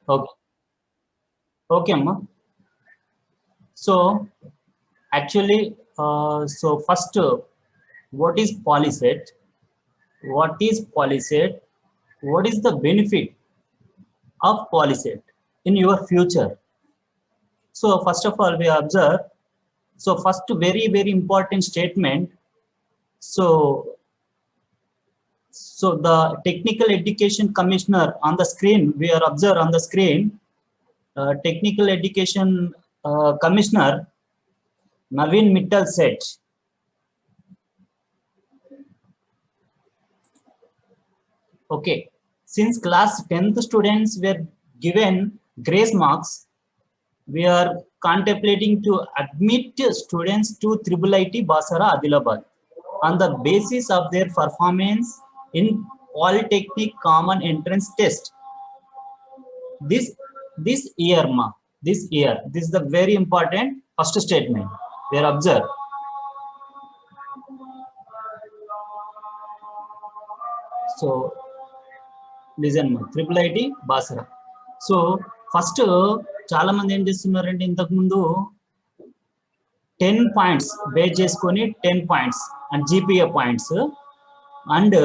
Okay. Okay, Amma. So actually, so first, what is Polyset? What is Polyset? What is the benefit of Polyset in your future? So first of all, we observe. So first, very important statement. So the Technical Education Commissioner on the screen, we are observe on the screen. Technical Education Commissioner Naveen Mittal said, okay, since class 10th students were given grace marks, we are contemplating to admit students to Triple IT Basara Adilabad on the basis of their performance in Polytechnic Common Entrance Test. This year, this is the very important first statement. We are observed. So listen, Triple IT Basara. So first చాలా మంది ఏం చేస్తున్నారంటే ఇంతకు ముందు 10 points base చేసుకొని 10 points and GPA points and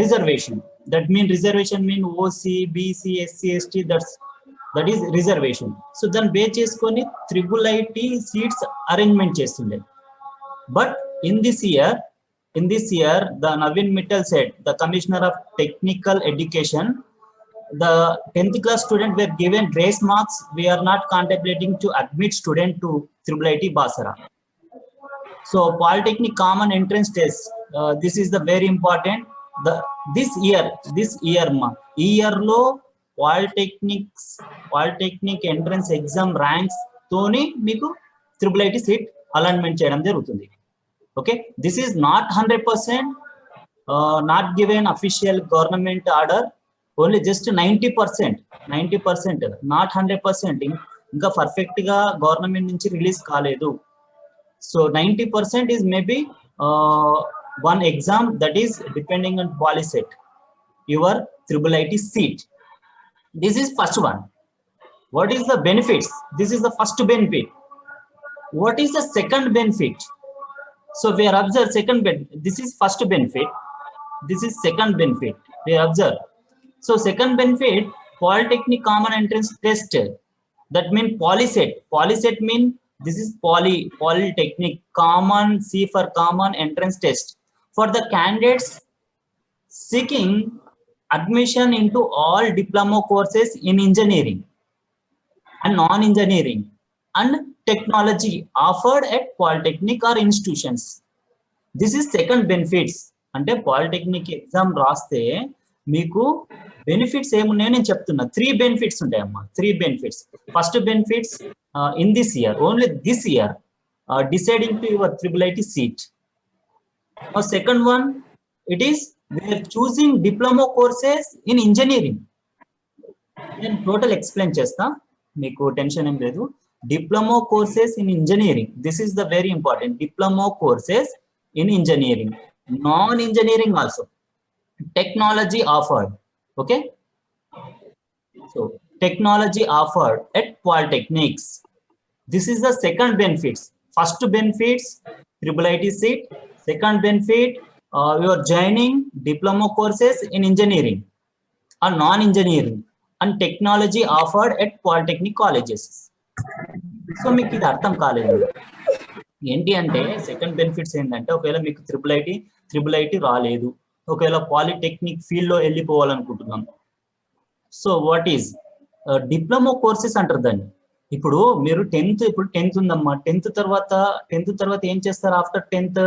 reservation. That mean reservation mean OC BC SC ST that is reservation. So దాన్ని base చేసుకొని triple IT seats arrangement చేస్తుండే. But in this year the Naveen Mittal said, the Commissioner of Technical Education, the 10th class student were given grace marks. We are not contemplating to admit student to Triple IT Basara. So Polytechnic Common Entrance Test, this is the very important. This year lo Polytechnic entrance exam ranks toni meeku Triple IT seat alignment cheyadam jarugutundi. Okay, this is not 100%, not given official government order, only just 90%, not 100%. ఇంకా perfect గా government నుంచి release కాలేదు. So 90% is maybe one exam that is depending on Polyset, your Triple IT seat. This is first one. What is the benefits? This is the first benefit. What is the second benefit? So we are observe second benefit. This is first benefit. This is second benefit. We observe. So second benefit, Polytechnic Common Entrance Test. That mean Polyset. Polyset mean this is Polytechnic Common, C for Common Entrance Test for the candidates seeking admission into all diploma courses in engineering and non-engineering and technology offered at Polytechnic or institutions. This is second benefits. అంటే Polytechnic exam రాస్తే మీకు benefits ఏమున్నాయో నేను చెప్తున్నా. 3 benefits ఉంటాయమ్మా. 3 benefits. First benefits in this year, only this year, deciding to your Triple IT seat. Second one, it is we are choosing diploma courses in engineering. నేను total explain చేస్తా, మీకు tension ఏం లేదు. Diploma courses in engineering, this is the very important. Diploma courses in engineering, non-engineering also, technology offered. Okay, so technology offered at polytechnics. This is the second benefits. First benefits, Triple IT seat. Second benefit, you are joining diploma courses in engineering or non-engineering and technology offered at polytechnic colleges. So మీకు ఇది అర్థం కాలేదు ఏంటి అంటే, second benefits ఏంటంటే, ఒకవేళ మీకు triple IT రాలేదు, ఒకవేళ పాలిటెక్నిక్ ఫీల్డ్ లో వెళ్ళిపోవాలనుకుంటున్నాం. So what is diploma courses అంటారు దాన్ని. ఇప్పుడు మీరు టెన్త్ ఉందమ్మా. టెన్త్ తర్వాత ఏం చేస్తారు? After 10th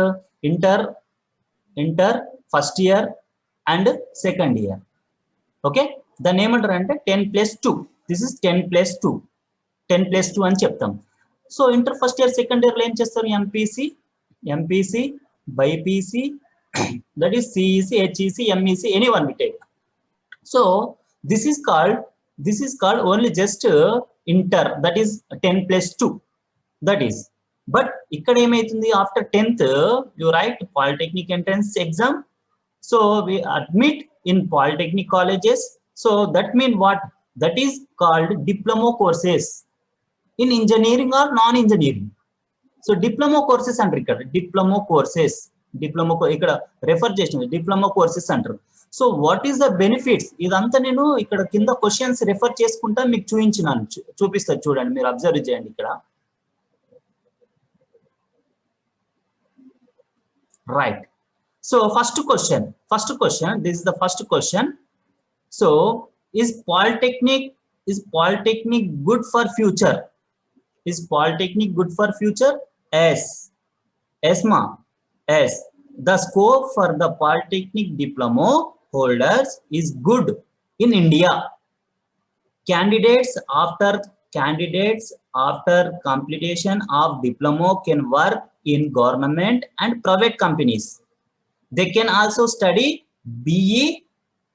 inter first year and second year. Okay, దాన్ని ఏమంటారు అంటే 10+2. దిస్ ఇస్ 10+2 అని చెప్తాం. So inter first year second year లో ఏం చేస్తారు? MPC BiPC, that is CEC, HEC, MEC, any one we take. So this is called only just inter, that is 10+2, that is. But ఇక్కడ ఏమైతుంది? After 10th you write polytechnic entrance exam. So we admit in polytechnic colleges. So that mean what? that is called diploma courses in engineering or non-engineering. So diploma courses అంటారు ఇక్కడ, diploma courses, ఇక్కడ refer చేసిన diploma courses అంటారు. So what is the benefits, ఇదంతా నేను ఇక్కడ కింద questions refer చేసుకుంటా మీకు చూపించినాను, చూపిస్తారు చూడండి, మీరు అబ్జర్వ్ చేయండి ఇక్కడ. Right. So first question, this is the first question. So is polytechnic good for future? Is polytechnic good for future? Yes. Yes ma. Yes. The scope for the polytechnic diploma holders is good in India. Candidates after completion of diploma can work in government and private companies. They can also study BE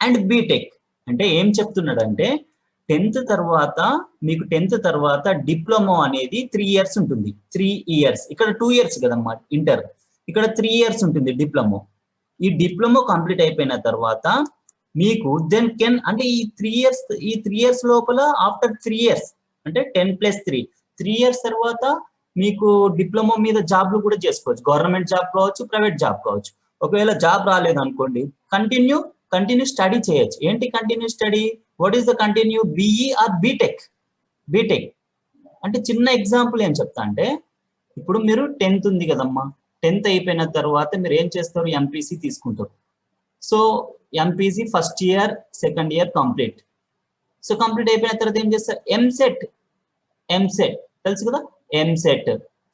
and BTech. అంటే ఏం చెప్తున్నాడంటే 10th తర్వాత మీకు 10th తర్వాత diploma అనేది 3 years ఉంటుంది. 3 years, ఇక్కడ 2 years కదమ్మా ఇంటర్, ఇక్కడ 3 years ఉంటుంది డిప్లొమా. ఈ డిప్లొమా కంప్లీట్ అయిపోయిన తర్వాత మీకు దెన్ కెన్, అంటే ఈ 3 years లోపల ఆఫ్టర్ 3 years అంటే 10+3 years తర్వాత మీకు డిప్లొమా మీద జాబ్లు కూడా చేసుకోవచ్చు. గవర్నమెంట్ జాబ్ కావచ్చు, ప్రైవేట్ జాబ్ కావచ్చు. ఒకవేళ జాబ్ రాలేదు అనుకోండి, కంటిన్యూ స్టడీ చేయొచ్చు. ఏంటి continue study? What is the continue? BE or BTech. అంటే చిన్న ఎగ్జాంపుల్ ఏం చెప్తా అంటే, ఇప్పుడు మీరు 10th ఉంది కదమ్మా, 10th అయిపోయిన తర్వాత మీరు ఏం చేస్తారు? ఎంపీసీ తీసుకుంటారు. So MPC first year, second year complete. So complete అయిపోయిన తర్వాత ఏం చేస్తారు? ఎంసెట్ తెలుసు కదా, ఎంసెట్.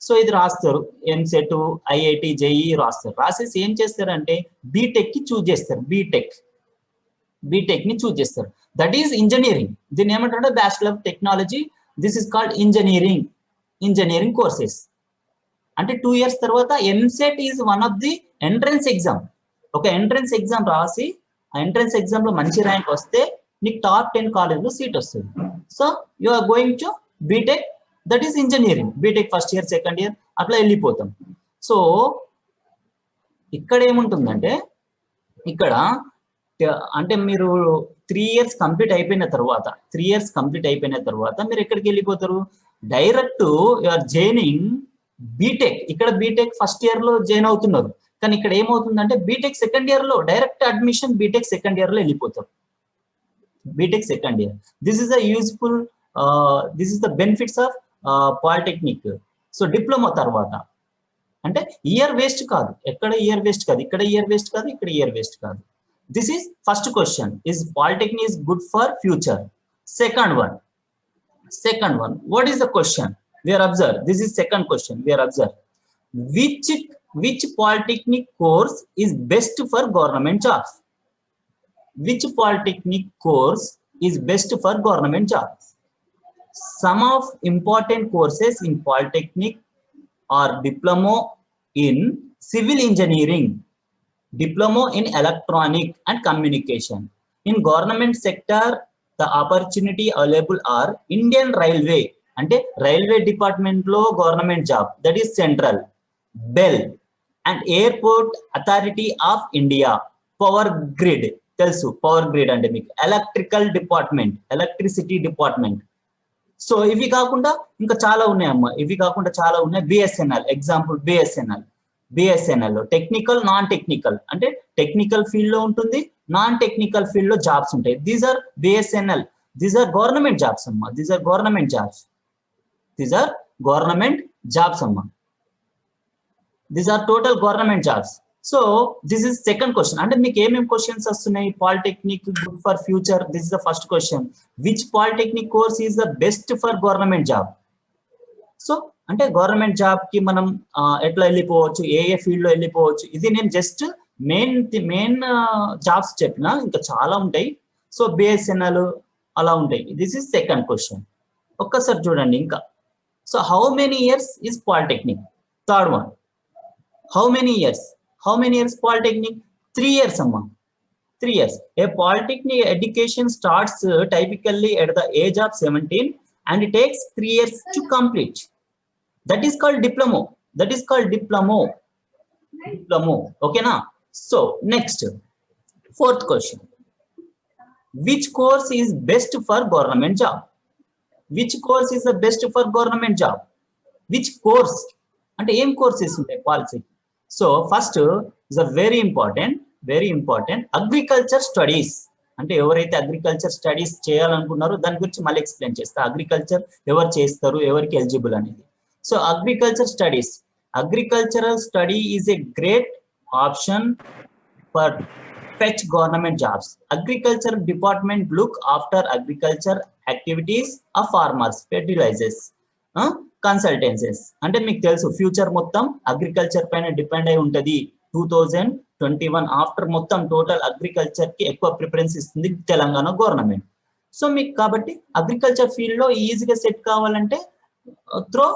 సో ఇది రాస్తారు, ఎంసెట్, ఐఐటి, జేఈ రాస్తారు. రాసేసి ఏం చేస్తారంటే బీటెక్ కి చూజ్ చేస్తారు. బీటెక్ ని చూజ్ చేస్తారు. That is engineering. దీన్ని ఏమంటారు? Bachelor of technology. This is called engineering courses. అంటే 2 years తర్వాత EAMCET is one of the entrance exam. ఒక ఎంట్రన్స్ ఎగ్జామ్ రాసి ఆ ఎంట్రన్స్ ఎగ్జామ్ లో మంచి ర్యాంక్ వస్తే నీకు టాప్ 10 కాలేజ్లో సీట్ వస్తుంది. So you are going to BTech, that is engineering. BTech first year, second year అట్లా వెళ్ళిపోతాం. సో ఇక్కడ ఏముంటుందంటే, ఇక్కడ అంటే మీరు 3 years కంప్లీట్ అయిపోయిన తర్వాత మీరు ఎక్కడికి వెళ్ళిపోతారు? Direct you are joining BTech. ఇక్కడ బీటెక్ ఫస్ట్ ఇయర్ లో జాయిన్ అవుతున్నారు, కానీ ఇక్కడ ఏమవుతుందంటే బీటెక్ సెకండ్ ఇయర్ లో direct admission BTech second year లో వెళ్ళిపోతారు. BTech second year. This is the useful, this is the benefits of polytechnic. So diploma తర్వాత అంటే ఇయర్ వేస్ట్ కాదు, ఎక్కడ ఇయర్ వేస్ట్ కాదు, ఇక్కడ ఇయర్ వేస్ట్ కాదు, ఇక్కడ ఇయర్ వేస్ట్ కాదు. This is first question. Is polytechnic is good for future? Second one. What is the question? We are observed. This is second question. We are observed. Which polytechnic course is best for government jobs? Which polytechnic course is best for government jobs? Some of important courses in polytechnic are diploma in civil engineering, diploma in electronic and communication. In government sector, the opportunity available are Indian Railway, ante railway department lo government job, that is central, BEL, and Airport Authority of India, Power Grid, telusu power grid ante meeku electrical department, electricity department. So ఇవి కాకుండా ఇంకా చాలా ఉన్నాయమ్మా, BSNL, example BSNL లో technical, non technical, అంటే technical field లో ఉంటుంది, non technical field లో జాబ్స్ ఉంటాయి. These are BSNL, these are government jobs అమ్మా, దీస్ ఆర్ గవర్నమెంట్ జాబ్స్ అమ్మా, these are total government jobs. So this is second question. అంటే మీకు ఏమేమి క్వశ్చన్స్ వస్తున్నాయి? Polytechnic good for future, this is the first question. Which polytechnic course is the best for government job? So అంటే government job కి మనం ఎట్లా వెళ్ళిపోవచ్చు, ఏ field లో వెళ్ళిపోవచ్చు, ఇది నేను జస్ట్ మెయిన్ జాబ్స్ చెప్పిన, ఇంకా చాలా ఉంటాయి. సో బిఎస్ఎన్ఎల్ అలా ఉంటాయి. This is second question. ఒక్కసారి చూడండి ఇంకా. So how many years is polytechnic? Third one, how many years polytechnic? 3 years amma, 3 years. A polytechnic education starts typically at the age of 17 and it takes 3 years to complete. That is called diploma. Okay na? So next, fourth question. which course is best for government job? Which course is the best for government job? Which course? అంటే ఏం courses ఉంటాయి policy? So first is a very important agriculture studies. అంటే ఎవరైతే agriculture studies చేయాలనుకున్నారో దాని గురించి మళ్ళీ explain చేస్తా. Agriculture ఎవరు చేస్తారు, ఎవరికి ఎలిజిబుల్ అనేది. So agriculture studies, agricultural study is a great option for fetch government jobs. Agriculture department look after agriculture activities of farmers, fertilizers, consultancies. అంటే మీకు తెలుసు ఫ్యూచర్ మొత్తం అగ్రికల్చర్ పైన డిపెండ్ అయి ఉంటది. 2021 ఆఫ్టర్ మొత్తం టోటల్ అగ్రికల్చర్ కి ఎక్కువ ప్రిఫరెన్స్ ఇస్తుంది తెలంగాణ గవర్నమెంట్. సో మీకు కాబట్టి అగ్రికల్చర్ ఫీల్డ్ లో ఈజీగా సెట్ కావాలంటే త్రో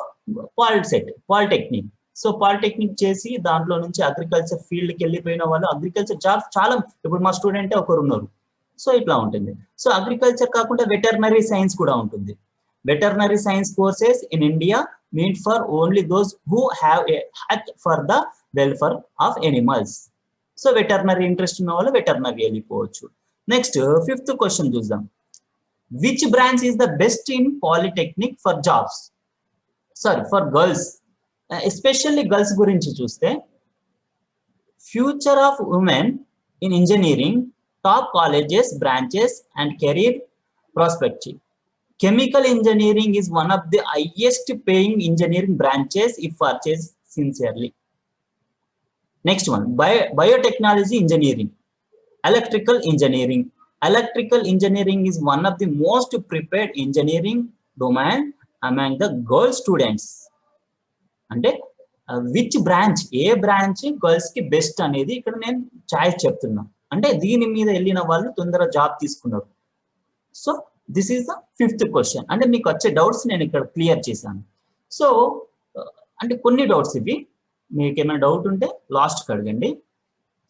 పాలిటెక్నిక్. సో పాలిటెక్నిక్ చేసి దాంట్లో నుంచి అగ్రికల్చర్ ఫీల్డ్ కి వెళ్ళిపోయిన వాళ్ళు అగ్రికల్చర్ జాబ్స్ చాలా, ఇప్పుడు మా స్టూడెంట్ ఒకరు ఉన్నారు. సో ఇట్లా ఉంటుంది. సో అగ్రికల్చర్ కాకుండా వెటర్నరీ సైన్స్ కూడా ఉంటుంది. Veterinary science courses in India mean for only those who have a heart for the welfare of animals. So veterinary interest ఉన్న వాళ్ళు వెటర్నరీ వెళ్ళిపోవచ్చు. నెక్స్ట్ 5th క్వశ్చన్ చూద్దాం. Which branch is the best in polytechnic for jobs? Sorry, for girls. Especially girls గురించి చూస్తే future of women in engineering, top colleges, branches and career prospective. Chemical engineering is one of the highest paying engineering branches if purchase sincerely. Next one, biotechnology engineering, electrical engineering. Electrical engineering is one of the most prepared engineering domain among the girl students. అంటే which branch, A branch girls కి best అనేది ఇక్కడ నేను choice చెప్తున్నా. అంటే దీని మీద వెళ్ళిన వాళ్ళు తొందరగా జాబ్ తీసుకున్నారు. So this is the 5th question. అంటే మీకు వచ్చే డౌట్స్ నేను ఇక్కడ క్లియర్ చేశాను. సో అంటే కొన్ని డౌట్స్ ఇవి, మీకు ఏమైనా డౌట్ ఉంటే లాస్ట్కి అడగండి.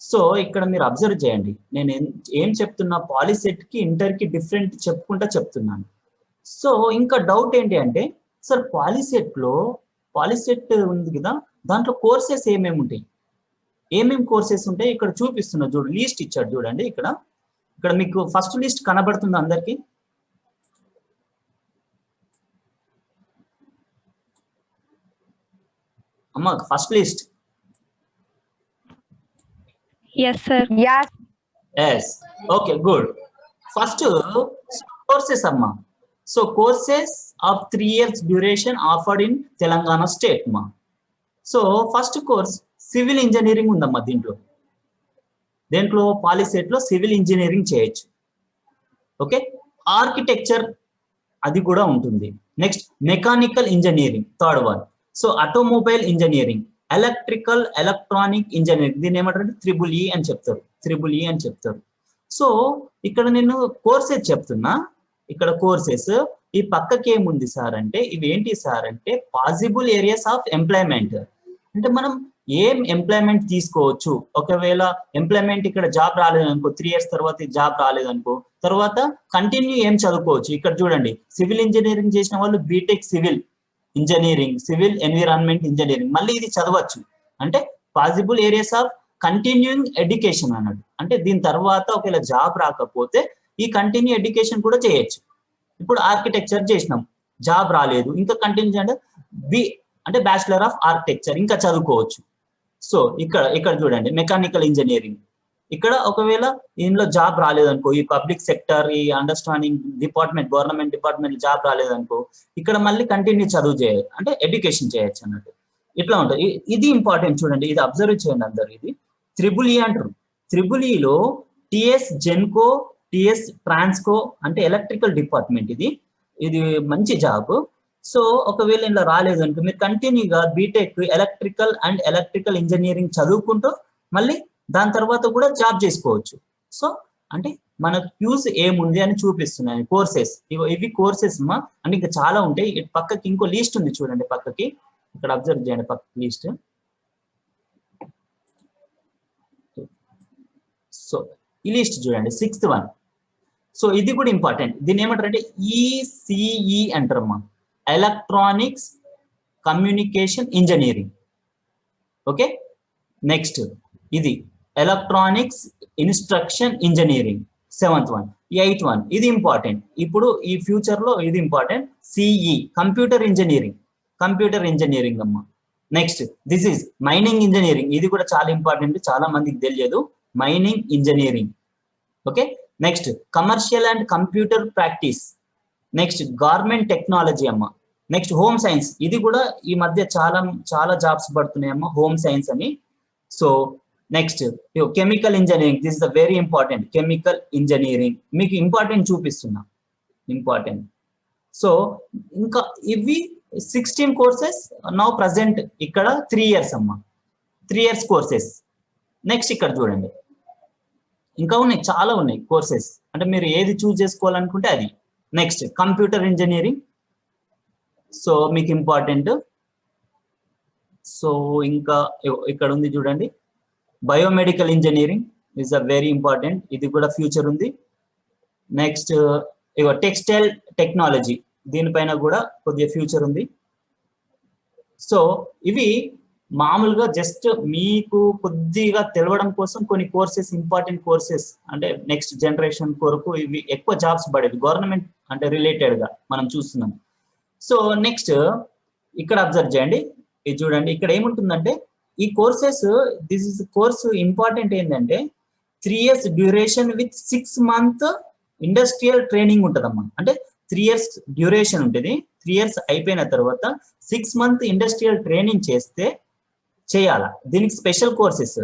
సో ఇక్కడ మీరు అబ్జర్వ్ చేయండి, నేను ఏం చెప్తున్నా, పాలిసెట్ కి ఇంటర్ కి డిఫరెంట్ చెప్తున్నాను. సో ఇంకా డౌట్ ఏంటి అంటే, సార్ పాలిసెట్ ఉంది కదా, దాంట్లో కోర్సెస్ ఏమేమి ఉంటాయి, ఏమేమి కోర్సెస్ ఉంటాయి ఇక్కడ చూపిస్తున్నా చూడు, లిస్ట్ ఇచ్చాడు చూడండి. ఇక్కడ మీకు ఫస్ట్ లిస్ట్ కనబడుతుంది అందరికి. అమ్మా first list. Yes sir. Yes. Okay, good. First courses amma. So courses of 3 years duration offered in Telangana state ma. So first course civil engineering undamma dentlo POLYCET లో civil engineering చేయొచ్చు. Okay, architecture అది కూడా ఉంటుంది. Next mechanical engineering third one. So automobile engineering, electrical electronic engineering, దీన్ని ఏమంటారంటే EEE అని చెప్తారు. So ఇక్కడ నేను కోర్సెస్ చెప్తున్నా, ఇక్కడ కోర్సెస్ ఈ పక్కకి ఏముంది సార్ అంటే, ఇవి ఏంటి సార్ అంటే పాసిబుల్ ఏరియాస్ ఆఫ్ ఎంప్లాయ్మెంట్. అంటే మనం ఏం ఎంప్లాయ్మెంట్ తీసుకోవచ్చు, ఒకవేళ ఎంప్లాయ్మెంట్ ఇక్కడ జాబ్ రాలేదనుకో, 3 years తర్వాత జాబ్ రాలేదనుకో, తర్వాత కంటిన్యూ ఏం చదువుకోవచ్చు. ఇక్కడ చూడండి, సివిల్ ఇంజనీరింగ్ చేసిన వాళ్ళు BTech civil engineering, civil environment engineering, మళ్ళీ ఇది చదవచ్చు. అంటే possible areas of continuing education అన్నట్టు. అంటే దీని తర్వాత ఒకవేళ జాబ్ రాకపోతే ఈ కంటిన్యూ ఎడ్యుకేషన్ కూడా చేయొచ్చు. ఇప్పుడు ఆర్కిటెక్చర్ చేసినాం, జాబ్ రాలేదు, ఇంకా కంటిన్యూ అంటే బ్యాచిలర్ ఆఫ్ ఆర్కిటెక్చర్ ఇంకా చదువుకోవచ్చు. సో ఇక్కడ చూడండి మెకానికల్ ఇంజనీరింగ్, ఇక్కడ ఒకవేళ ఇందులో జాబ్ రాలేదనుకో, ఈ పబ్లిక్ సెక్టర్, ఈ understanding department, government department job రాలేదనుకో, ఇక్కడ మళ్ళీ కంటిన్యూ చదువు చేయొచ్చు, అంటే ఎడ్యుకేషన్ చేయొచ్చు అన్నట్టు. ఇట్లా ఉంటుంది. ఇది ఇంపార్టెంట్ చూడండి, ఇది అబ్జర్వ్ చేయండి అందరు. ఇది EEE అంటారు. EEEలో టిఎస్ జెన్కో, టిఎస్ ట్రాన్స్కో అంటే ఎలక్ట్రికల్ డిపార్ట్మెంట్. ఇది మంచి జాబ్. సో ఒకవేళ ఇలా రాలేదనుకో, మీరు కంటిన్యూగా బీటెక్ ఎలక్ట్రికల్ ఇంజనీరింగ్ చదువుకుంటూ మళ్ళీ దాని తర్వాత కూడా జాబ్ చేసుకోవచ్చు. సో అంటే మనకు యూజ్ ఏముంది అని చూపిస్తున్నాను. కోర్సెస్ ఇవి కోర్సెస్ మా, అంటే ఇంకా చాలా ఉంటాయి. పక్కకి ఇంకో లిస్ట్ ఉంది చూడండి, పక్కకి ఇక్కడ అబ్జర్వ్ చేయండి, పక్క లిస్ట్. సో ఈ లిస్ట్ చూడండి, 6th వన్. సో ఇది కూడా ఇంపార్టెంట్. దీన్ని ఏమంటారంటే ECE అంటారమ్మా, electronics communication engineering. Okay, next ఇది electronics instruction engineering. Seventh one, eighth one, ఇది ఇంపార్టెంట్. ఇప్పుడు ఈ ఫ్యూచర్ లో ఇది important, CE computer engineering. Computer engineering అమ్మ. Next this is mining engineering, ఇది కూడా చాలా ఇంపార్టెంట్, చాలా మందికి తెలియదు. Mining engineering. Okay. Next commercial and computer practice. Next government technology అమ్మ. నెక్స్ట్ హోమ్ సైన్స్, ఇది కూడా ఈ మధ్య చాలా జాబ్స్ పడుతున్నాయి అమ్మ, హోమ్ సైన్స్ అని. So next chemical engineering, this is the very important. Chemical engineering మీకు ఇంపార్టెంట్ చూపిస్తున్నా, ఇంపార్టెంట్. సో ఇంకా ఇవి 16 కోర్సెస్ నౌ ప్రజెంట్. ఇక్కడ 3 years అమ్మ, 3 years కోర్సెస్. నెక్స్ట్ ఇక్కడ చూడండి, ఇంకా ఉన్నాయి, చాలా ఉన్నాయి కోర్సెస్, అంటే మీరు ఏది చూస్ చేసుకోవాలనుకుంటే అది. నెక్స్ట్ కంప్యూటర్ ఇంజనీరింగ్, సో మీకు ఇంపార్టెంట్. సో ఇంకా ఇక్కడ ఉంది చూడండి, biomedical engineering is a very important, ఇది కూడా ఫ్యూచర్ ఉంది. నెక్స్ట్ ఇగో టెక్స్టైల్ టెక్నాలజీ, దీనిపైన కూడా కొద్దిగా ఫ్యూచర్ ఉంది. సో ఇవి మామూలుగా జస్ట్ మీకు కొద్దిగా తెలవడం కోసం కొన్ని కోర్సెస్, ఇంపార్టెంట్ కోర్సెస్, అంటే నెక్స్ట్ జనరేషన్ కొరకు ఇవి ఎక్కువ జాబ్స్ పడేది, గవర్నమెంట్ అంటే రిలేటెడ్ గా మనం చూస్తున్నాం. సో నెక్స్ట్ ఇక్కడ అబ్జర్వ్ చేయండి, ఇది చూడండి, ఇక్కడ ఏముంటుందంటే ఈ courses, this is course important ఏంటంటే 3 years duration with 6 month industrial training ఉంటుందమ్మా. అంటే 3 years డ్యూరేషన్ ఉంటుంది, 3 years అయిపోయిన తర్వాత 6 month ఇండస్ట్రియల్ ట్రైనింగ్ చేయాలా. దీనికి స్పెషల్ కోర్సెస్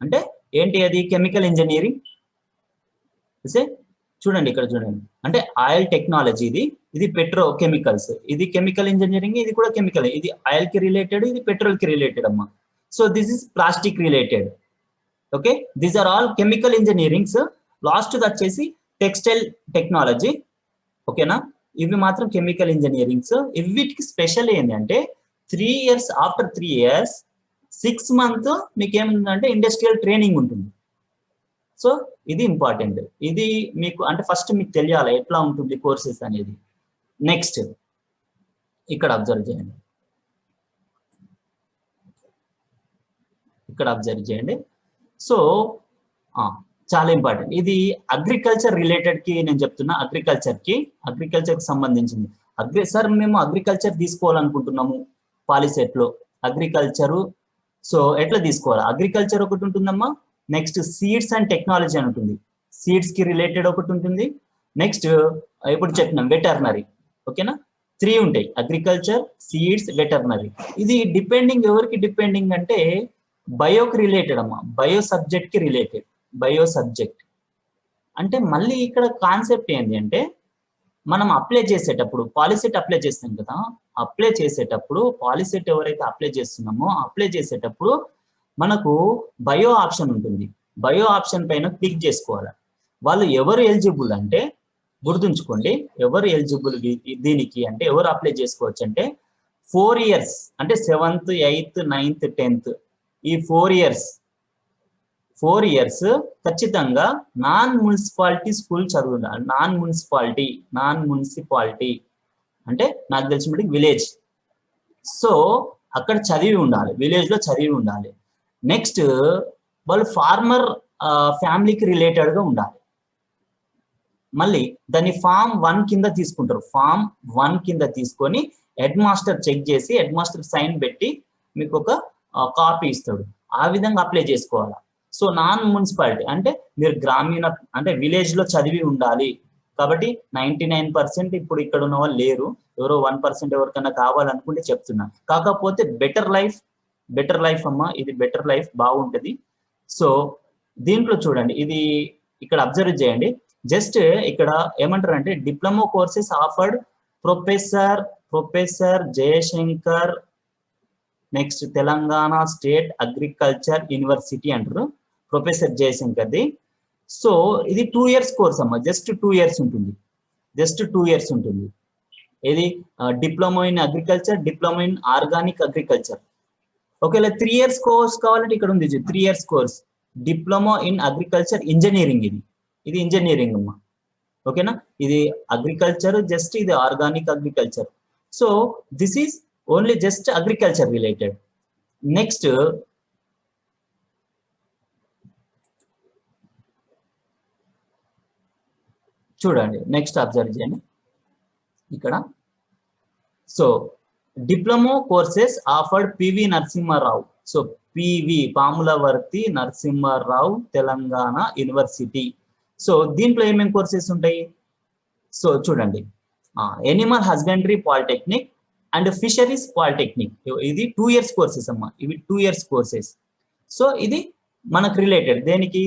అంటే ఏంటి, అది కెమికల్ ఇంజనీరింగ్. చూడండి ఇక్కడ చూడండి, అంటే ఆయిల్ టెక్నాలజీ, ఇది పెట్రో కెమికల్స్, ఇది కెమికల్ ఇంజనీరింగ్, ఇది కూడా కెమికల్, ఇది ఆయిల్ కి రిలేటెడ్, ఇది పెట్రోల్ కి రిలేటెడ్ అమ్మా. So this is plastic related. Okay, these are all chemical engineerings. Last వచ్చేసి టెక్స్టైల్ టెక్నాలజీ. ఓకేనా, ఇవి మాత్రం కెమికల్ ఇంజనీరింగ్స్. వీటికి స్పెషల్ ఏంటంటే 3 years, ఆఫ్టర్ 3 years 6 month మీకు ఏముందంటే ఇండస్ట్రియల్ ట్రైనింగ్ ఉంటుంది. సో ఇది ఇంపార్టెంట్, ఇది మీకు అంటే ఫస్ట్ మీకు తెలియాలి ఎట్లా ఉంటుంది కోర్సెస్ అనేది. నెక్స్ట్ ఇక్కడ అబ్జర్వ్ చేయండి, ఇక్కడ అబ్జర్వ్ చేయండి. సో చాలా ఇంపార్టెంట్, ఇది అగ్రికల్చర్ రిలేటెడ్ కి నేను చెప్తున్నా. అగ్రికల్చర్ కి సంబంధించింది. సార్ మేము అగ్రికల్చర్ తీసుకోవాలనుకుంటున్నాము పాలిసెట్ లో, అగ్రికల్చరు. సో ఎట్లా తీసుకోవాలి, అగ్రికల్చర్ ఒకటి ఉంటుందమ్మా. నెక్స్ట్ సీడ్స్ అండ్ టెక్నాలజీ అని ఉంటుంది, సీడ్స్ కి రిలేటెడ్ ఒకటి ఉంటుంది. నెక్స్ట్ ఇప్పుడు చెప్పినాం వెటర్నరీ. ఓకేనా, 3 ఉంటాయి, అగ్రికల్చర్, సీడ్స్, వెటర్నరీ. ఇది డిపెండింగ్, ఎవరికి డిపెండింగ్ అంటే బయోకి రిలేటెడ్ అమ్మా, బయో సబ్జెక్ట్ కి రిలేటెడ్. బయో సబ్జెక్ట్ అంటే మళ్ళీ ఇక్కడ కాన్సెప్ట్ ఏంటి అంటే, మనం అప్లై చేసేటప్పుడు పాలిసెట్ అప్లై చేస్తాం కదా, అప్లై చేసేటప్పుడు పాలిసెట్ ఎవరైతే అప్లై చేస్తున్నామో అప్లై చేసేటప్పుడు మనకు బయో ఆప్షన్ ఉంటుంది. బయో ఆప్షన్ పైన క్లిక్ చేసుకోవాలి. వాళ్ళు ఎవరు ఎలిజిబుల్ అంటే గుర్తుంచుకోండి, ఎవరు ఎలిజిబుల్ దీనికి అంటే ఎవరు అప్లై చేసుకోవచ్చు అంటే 4 years, అంటే 7th, 8th, 9th, 10th, ఈ 4 years ఖచ్చితంగా నాన్ మున్సిపాలిటీ స్కూల్ చదువుండాలి. నాన్ మున్సిపాలిటీ అంటే నాకు తెలిసిన విలేజ్. సో అక్కడ చదివి ఉండాలి, విలేజ్ లో చదివి ఉండాలి. నెక్స్ట్ వాళ్ళు ఫార్మర్ ఫ్యామిలీకి రిలేటెడ్ గా ఉండాలి. మళ్ళీ దాన్ని ఫామ్ 1 కింద తీసుకుంటారు. ఫామ్ 1 కింద తీసుకొని హెడ్ మాస్టర్ చెక్ చేసి హెడ్ మాస్టర్ సైన్ పెట్టి మీకు ఒక కాపీ ఇస్తాడు. ఆ విధంగా అప్లై చేసుకోవాలి. సో నాన్ మున్సిపాలిటీ అంటే మీరు గ్రామీణ అంటే విలేజ్ లో చదివి ఉండాలి. కాబట్టి 99% ఇప్పుడు ఇక్కడ ఉన్న వాళ్ళు లేరు, ఎవరో 1% ఎవరికైనా కావాలనుకుంటే చెప్తున్నా. కాకపోతే బెటర్ లైఫ్ అమ్మా, ఇది బెటర్ లైఫ్ బాగుంటది. సో దీంట్లో చూడండి, ఇది ఇక్కడ అబ్జర్వ్ చేయండి. జస్ట్ ఇక్కడ ఏమంటారు అంటే diploma courses offered professor Jayashankar, next Telangana state agriculture university అంటారు, ప్రొఫెసర్ జయశంకర్ది. సో ఇది 2 years కోర్స్ అమ్మా, జస్ట్ 2 years ఉంటుంది. ఇది diploma in agriculture, diploma in organic agriculture. ఒకవేళ 3 years కోర్స్ కావాలంటే ఇక్కడ ఉంది 3 years course, diploma in agriculture engineering. ఇది ఇంజనీరింగ్ అమ్మా. ఓకేనా, ఇది అగ్రికల్చర్, జస్ట్ ఇది organic agriculture. So this is only just agriculture related. Next చూడండి నెక్స్ట్ అబ్జర్వ్ చేయండి ఇక్కడ. So diploma courses offered PV Narasimha Rao. So PV Pamulaparthi Narasimha Rao Telangana university. So దీంట్లో ఏమేమి కోర్సెస్ ఉంటాయి? సో చూడండి, animal husbandry polytechnic and fisheries polytechnic, ఇది 2 years కోర్సెస్ అమ్మా, ఇవి 2 years కోర్సెస్. సో ఇది మనకు రిలేటెడ్ దేనికి?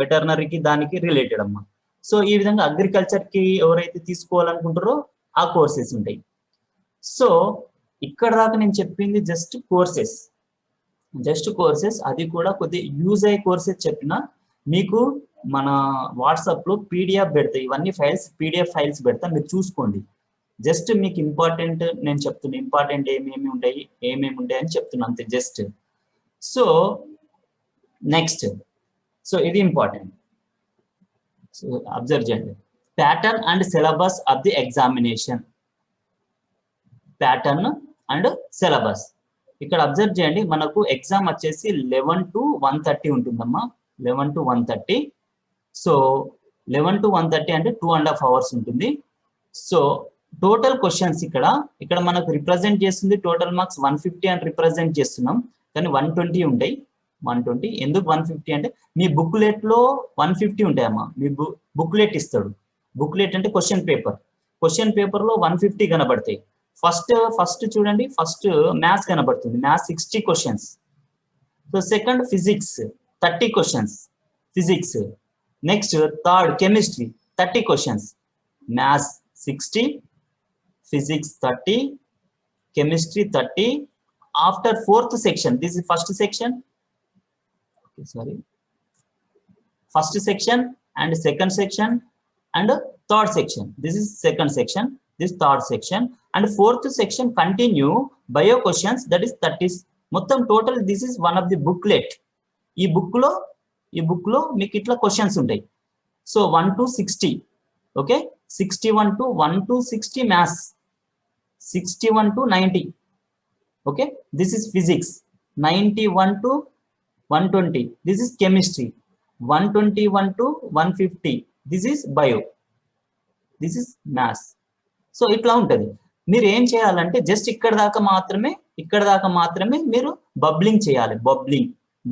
వెటర్నరీకి దానికి రిలేటెడ్ అమ్మా. సో ఈ విధంగా అగ్రికల్చర్ కి ఎవరైతే తీసుకోవాలనుకుంటారో ఆ కోర్సెస్ ఉంటాయి. సో ఇక్కడ దాకా నేను చెప్పింది జస్ట్ కోర్సెస్, అది కూడా కొద్దిగా యూజ్ అయ్యే కోర్సెస్ చెప్పిన. మీకు మన వాట్సాప్ లో పీడిఎఫ్ పెడతాయి, ఇవన్నీ ఫైల్స్ పీడిఎఫ్ ఫైల్స్ పెడతా, మీరు చూసుకోండి. జస్ట్ మీకు ఇంపార్టెంట్ నేను చెప్తున్నా, ఇంపార్టెంట్ ఏమేమి ఉంటాయి అని చెప్తున్నా అంతే జస్ట్. సో నెక్స్ట్, సో ఇది ఇంపార్టెంట్. సో అబ్జర్వ్ చేయండి, pattern and syllabus of the examination. Pattern and syllabus ఇక్కడ అబ్జర్వ్ చేయండి. మనకు ఎగ్జామ్ వచ్చేసి 11 to 1:30 ఉంటుందమ్మా, 11 to 1:30. సో 11 to 1:30 అంటే 2.5 hours ఉంటుంది. సో టోటల్ క్వశ్చన్స్ ఇక్కడ మనకు రిప్రజెంట్ చేస్తుంది టోటల్ మార్క్స్ 150 అని రిప్రజెంట్ చేస్తున్నాం, కానీ 120 ఉంటాయి. 120 ఎందుకు 150 అంటే మీ బుక్లెట్ లో 150 ఉంటాయమ్మా. మీ బుక్లెట్ ఇస్తాడు, బుక్లెట్ అంటే క్వశ్చన్ పేపర్ లో 150 కనబడతాయి. ఫస్ట్ చూడండి, ఫస్ట్ మ్యాథ్స్ కనబడుతుంది, maths 60 questions. So second physics 30 questions, physics. Next third chemistry 30 questions, maths 60, physics 30, chemistry 30. After fourth section, this is first section, first section and second section and third section. This is second section, this third section and fourth section continue bio questions, that is 30. మొత్తం total this is one of the booklet. ఈ book లో మీకు ఇట్లా questions ఉంటాయి. So 1 to 60, okay, 61 to 1 to 60 maths, 61 to 90, okay, this is physics. 91 to 120, this is chemistry. 121 to 150, this is bio, this is maths. So ఇట్లా ఉంటుంది. మీరు ఏం చేయాలంటే జస్ట్ ఇక్కడ దాకా మాత్రమే మీరు బబ్లింగ్ చేయాలి.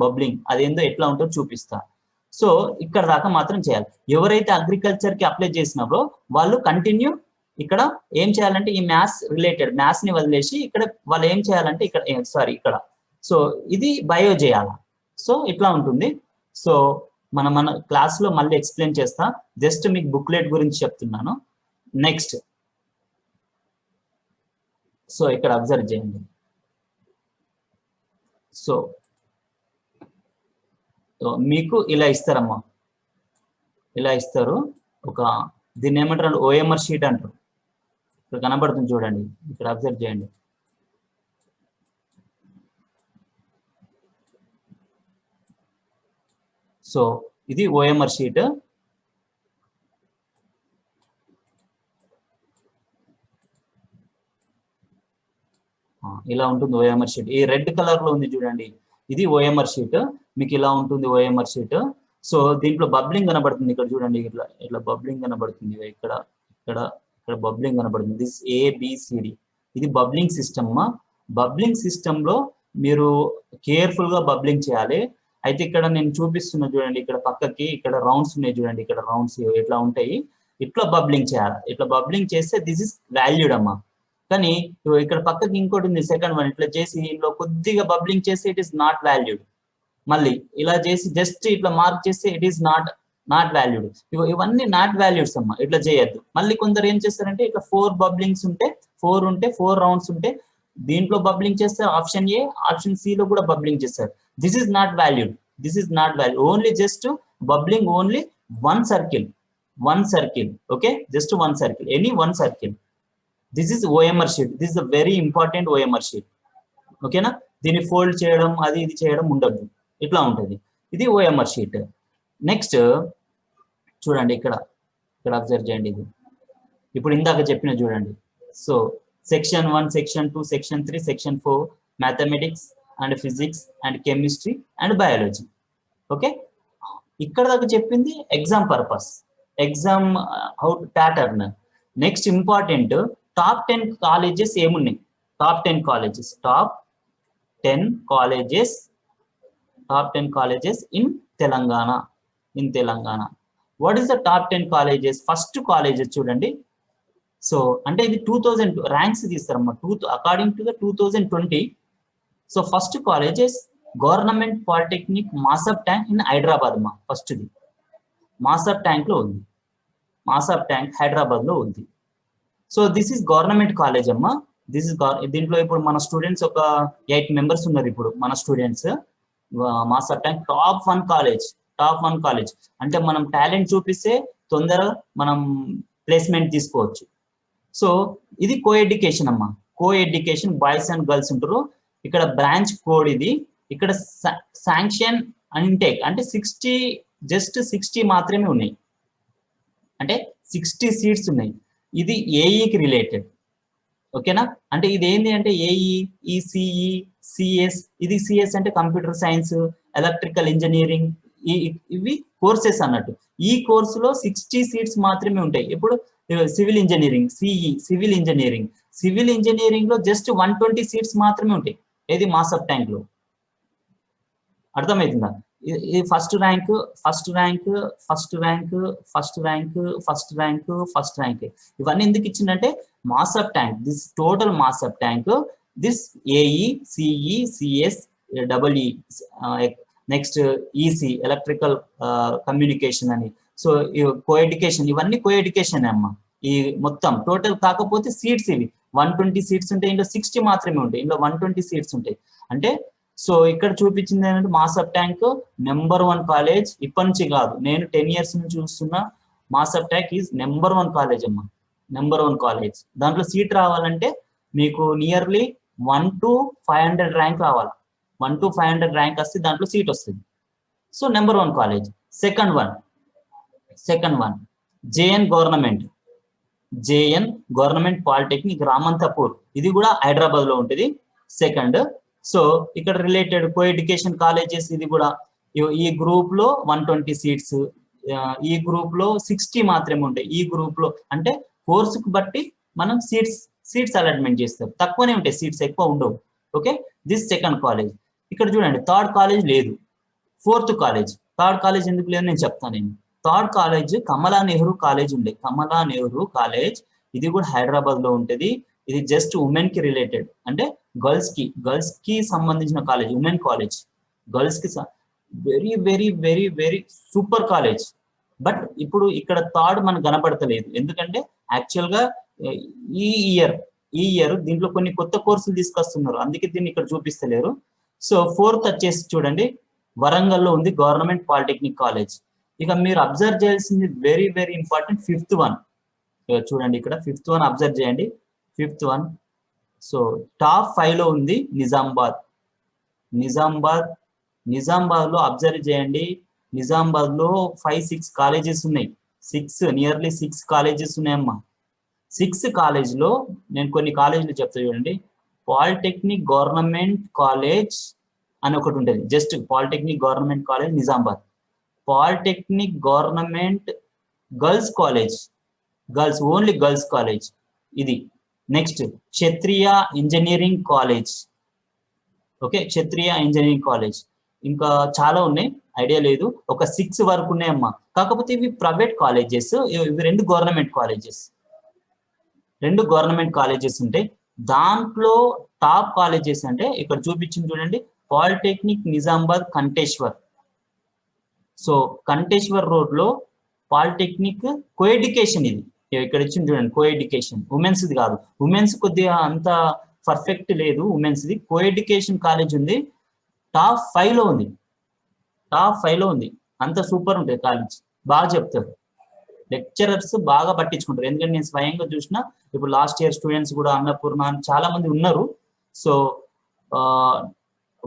బబ్లింగ్ అదేందో ఎట్లా ఉంటుందో చూపిస్తా. సో ఇక్కడ దాకా మాత్రం చేయాలి. ఎవరైతే అగ్రికల్చర్ కి అప్లై చేసినారో వాళ్ళు కంటిన్యూ ఇక్కడ ఏం చేయాలంటే ఈ మ్యాథ్స్ రిలేటెడ్ మ్యాథ్స్ ని వదిలేసి ఇక్కడ వాళ్ళు ఏం చేయాలంటే ఇక్కడ సో ఇది బయో చేయాలా. సో ఇట్లా ఉంటుంది. సో మన క్లాస్ లో మళ్ళీ ఎక్స్ప్లెయిన్ చేస్తా, జస్ట్ మీకు బుక్లెట్ గురించి చెప్తున్నాను. నెక్స్ట్, సో ఇక్కడ అబ్జర్వ్ చేయండి. సో మీకు ఇలా ఇస్తారమ్మా, ఇలా ఇస్తారు. దీన్ని ఏమంటారు, ఓఎంఆర్ షీట్ అంటారు. ఇక్కడ కనబడుతుంది చూడండి, ఇక్కడ అబ్జర్వ్ చేయండి. సో ఇది ఓఎంఆర్ షీట్. ఇలా ఉంటుంది ఓఎంఆర్ షీట్. ఈ రెడ్ కలర్ లో ఉంది చూడండి, ఇది ఓఎంఆర్ షీట్. మీకు ఇలా ఉంటుంది ఓఎంఆర్ షీట్. సో దీంట్లో బబ్లింగ్ కనబడుతుంది, ఇక్కడ చూడండి, ఇట్లా బబ్లింగ్ కనబడుతుంది. ఇక్కడ బబ్లింగ్ కనబడుతుంది. దిస్ ABCD, ఇది బబ్లింగ్ సిస్టమ్. బబ్లింగ్ సిస్టమ్ లో మీరు కేర్ఫుల్ గా బబ్లింగ్ చేయాలి. అయితే ఇక్కడ నేను చూపిస్తున్నా చూడండి, ఇక్కడ పక్కకి ఇక్కడ రౌండ్స్ ఉన్నాయి చూడండి, ఇక్కడ రౌండ్స్ ఇట్లా ఉంటాయి. ఇట్లా బబ్లింగ్ చేయాలి. ఇట్లా బబ్లింగ్ చేస్తే దిస్ ఇస్ వాల్యూడ్ అమ్మా. కానీ ఇక్కడ పక్కకి ఇంకోటి ఉంది, సెకండ్ వన్. ఇట్లా చేసి ఇందులో కొద్దిగా బబ్లింగ్ చేస్తే ఇట్ ఈస్ నాట్ వాల్యూడ్. మళ్ళీ ఇలా చేసి జస్ట్ ఇట్లా మార్క్ చేస్తే ఇట్ ఈస్ నాట్ వాల్యూడ్. ఇవన్నీ నాట్ వాల్యూడ్స్ అమ్మా, ఇట్లా చేయొద్దు. మళ్ళీ కొందరు ఏం చేస్తారంటే ఇట్లా 4 బబ్లింగ్స్ ఉంటే 4 రౌండ్స్ ఉంటే దీంట్లో బబ్లింగ్ చేస్తారు, ఆప్షన్ A, ఆప్షన్ C లో కూడా బబ్లింగ్ చేస్తారు. This is not valued. Only just bubbling only one circle, okay, just one circle, any one circle. This is OMR sheet. This is a very important OMR sheet, ఓకేనా. దీన్ని fold చేయడం అది ఇది చేయడం ఉండదు, ఇట్లా ఉంటుంది. ఇది ఓఎంఆర్ షీట్. నెక్స్ట్ చూడండి, ఇక్కడ అబ్జర్వ్ చేయండి. ఇది ఇప్పుడు ఇందాక చెప్పిన చూడండి. So section 1, section 2, section 3, section 4 mathematics and physics and chemistry and biology, okay. ఇక్కడ దాకా చెప్పింది exam purpose. Exam out pattern. Next important, top 10 colleges ఏమున్నాయి, top 10 colleges, top 10 colleges, top 10 colleges in Telangana, in Telangana. What is the top 10 colleges? First colleges చూడండి. So అంటే ఇది 2000 ranks తీస్తారమ్మా, according to the 2020. So first colleges government polytechnic Masab tank in Hyderabad అమ్మా. ఫస్ట్ది మాసబ్ ట్యాంక్ లో ఉంది, Masab tank Hyderabad లో ఉంది. So this is government college అమ్మా. దిస్ ఇస్ దీంట్లో ఇప్పుడు మన స్టూడెంట్స్ ఒక 8 మెంబర్స్ ఉన్నారు ఇప్పుడు మన students. Masab tank top 1 college, top 1 college. అంటే మనం టాలెంట్ చూపిస్తే తొందరగా మనం ప్లేస్మెంట్ తీసుకోవచ్చు. సో ఇది కో ఎడ్యుకేషన్ అమ్మా, co education, boys and girls ఉంటారు. ఇక్కడ బ్రాంచ్ కోడ్ ఇది. ఇక్కడ శాంక్షన్ ఇంటేక్ అంటే 60, జస్ట్ 60 మాత్రమే ఉన్నాయి, అంటే 60 సీట్స్ ఉన్నాయి. ఇది ఏఈకి రిలేటెడ్, ఓకేనా. అంటే ఇది ఏంటి అంటే ఏఈ, ఈసీఈ, సిఎస్. ఇది సిఎస్ అంటే కంప్యూటర్ సైన్స్, ఎలక్ట్రికల్ ఇంజనీరింగ్, ఇవి కోర్సెస్ అన్నట్టు. ఈ కోర్సులో 60 సీట్స్ మాత్రమే ఉంటాయి. ఇప్పుడు civil engineering, CE, civil engineering, civil engineering లో జస్ట్ 120 సీట్స్ మాత్రమే ఉంటాయి. ఏది మాసబ్ ట్యాంక్ లో. అర్థమవుతుందా? ఇది first rank, first rank, first rank, first rank, first rank, first rank. ఇవన్నీ ఎందుకు ఇచ్చిందంటే Masab Tank, this total Masab Tank, this AE, CE, CS, double E, next EC, electrical communication అని. సో కో ఎడ్యుకేషన్, ఇవన్నీ కో ఎడ్యుకేషన్ అమ్మా. ఈ మొత్తం టోటల్ కాకపోతే సీట్స్ ఇవి 120 సీట్స్ ఉంటాయి, ఇందులో 60 మాత్రమే ఉంటాయి, ఇందులో 120 సీట్స్ ఉంటాయి. అంటే సో ఇక్కడ చూపించింది ఏంటంటే మాసబ్ ట్యాంక్ నెంబర్ 1 కాలేజ్. ఇప్పటి నుంచి కాదు, నేను 10 ఇయర్స్ నుంచి చూస్తున్నా. Masab tank is number 1 college అమ్మా, నెంబర్ 1 కాలేజ్. దాంట్లో సీట్ రావాలంటే మీకు నియర్లీ 1 to 500 ర్యాంక్ రావాలి. 1 to 500 ర్యాంక్ వస్తే దాంట్లో సీట్ వస్తుంది. So number 1 college. Second one JN government, JN government polytechnic Ramanthapur. ఇది కూడా హైదరాబాద్ లో ఉంటుంది. సెకండ్. సో ఇక్కడ రిలేటెడ్ కో ఎడ్యుకేషన్ కాలేజెస్. ఇది కూడా ఈ గ్రూప్ లో 120 సీట్స్, ఈ గ్రూప్ లో 60 మాత్రమే ఉంటాయి. ఈ గ్రూప్ లో అంటే కోర్సుకు బట్టి మనం సీట్స్ అలాట్మెంట్ చేస్తారు, తక్కువనే ఉంటాయి సీట్స్, ఎక్కువ ఉండవు. Okay, this second college. ఇక్కడ చూడండి థర్డ్ కాలేజ్ లేదు, ఫోర్త్ కాలేజ్. థర్డ్ కాలేజ్ ఎందుకు లేదు నేను చెప్తాను. నేను థర్డ్ కాలేజ్ కమలా నెహ్రూ కాలేజ్ ఉండే, కమలా నెహ్రూ కాలేజ్. ఇది కూడా హైదరాబాద్ లో ఉంటుంది. ఇది జస్ట్ ఉమెన్ కి రిలేటెడ్, అంటే గర్ల్స్ కి సంబంధించిన కాలేజ్, ఉమెన్ కాలేజ్, గర్ల్స్ కి very very very very super college. But ఇప్పుడు ఇక్కడ థర్డ్ మనకు కనబడతలేదు, ఎందుకంటే యాక్చువల్ గా ఈ ఇయర్ దీంట్లో కొన్ని కొత్త కోర్సులు తీసుకొస్తున్నారు, అందుకే దీన్ని ఇక్కడ చూపిస్తలేరు. సో ఫోర్త్ వచ్చేసి చూడండి వరంగల్లో ఉంది గవర్నమెంట్ పాలిటెక్నిక్ కాలేజ్. ఇక మీరు అబ్జర్వ్ చేయాల్సింది very very important, fifth one చూడండి. ఇక్కడ ఫిఫ్త్ వన్ అబ్జర్వ్ చేయండి, ఫిఫ్త్ వన్. సో టాప్ 5 లో ఉంది నిజామాబాద్ లో అబ్జర్వ్ చేయండి. నిజామాబాద్ లో 5-6 కాలేజెస్ ఉన్నాయి, నియర్లీ 6 కాలేజెస్ ఉన్నాయమ్మా. 6 కాలేజ్ లో నేను కొన్ని కాలేజీలు చెప్తా చూడండి. పాలిటెక్నిక్ గవర్నమెంట్ కాలేజ్ అని ఒకటి ఉంటుంది, just polytechnic government college Nizamabad. Polytechnic government girls college, only girls college ఇది. నెక్స్ట్ క్షత్రియ ఇంజనీరింగ్ కాలేజ్, ఓకే, క్షత్రియ ఇంజనీరింగ్ కాలేజ్. ఇంకా చాలా ఉన్నాయి, ఐడియా లేదు. ఒక 6 వరకు ఉన్నాయమ్మా. కాకపోతే ఇవి ప్రైవేట్ కాలేజెస్, ఇవి 2 గవర్నమెంట్ కాలేజెస్ ఉంటాయి. దాంట్లో టాప్ కాలేజెస్ అంటే ఇక్కడ చూపించింది చూడండి, polytechnic Nizamabad Kanteshwar. So Kanteshwar road లో పాలిటెక్నిక్ కో ఎడ్యుకేషన్. ఇది ఇక్కడ ఇచ్చింది చూడండి, కో ఎడ్యుకేషన్, ఉమెన్స్ ది కాదు. ఉమెన్స్ కొద్దిగా అంత పర్ఫెక్ట్ లేదు, women's the. Co education college ఉంది, టాప్ 5 లో ఉంది. అంత సూపర్ ఉంటుంది కాలేజ్, బాగా చెప్తారు, లెక్చరర్స్ బాగా పట్టించుకుంటారు. ఎందుకంటే నేను స్వయంగా చూసిన, ఇప్పుడు లాస్ట్ ఇయర్ స్టూడెంట్స్ కూడా అన్నపూర్ణ చాలా మంది ఉన్నారు. సో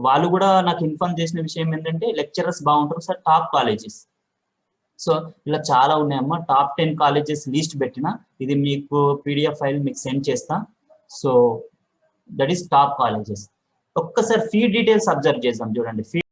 వాళ్ళు కూడా నాకు ఇన్ఫార్మ్ చేసిన విషయం ఏంటంటే లెక్చరర్స్ బాగుంటారు సార్, టాప్ కాలేజెస్. సో ఇలా చాలా ఉన్నాయమ్మా. టాప్ 10 కాలేజెస్ లిస్ట్ పెట్టిన, ఇది మీకు PDF ఫైల్ మీకు సెండ్ చేస్తా. So that is top colleges. ఒక్కసారి ఫీ డీటెయిల్స్ అబ్జర్వ్ చేద్దాం చూడండి.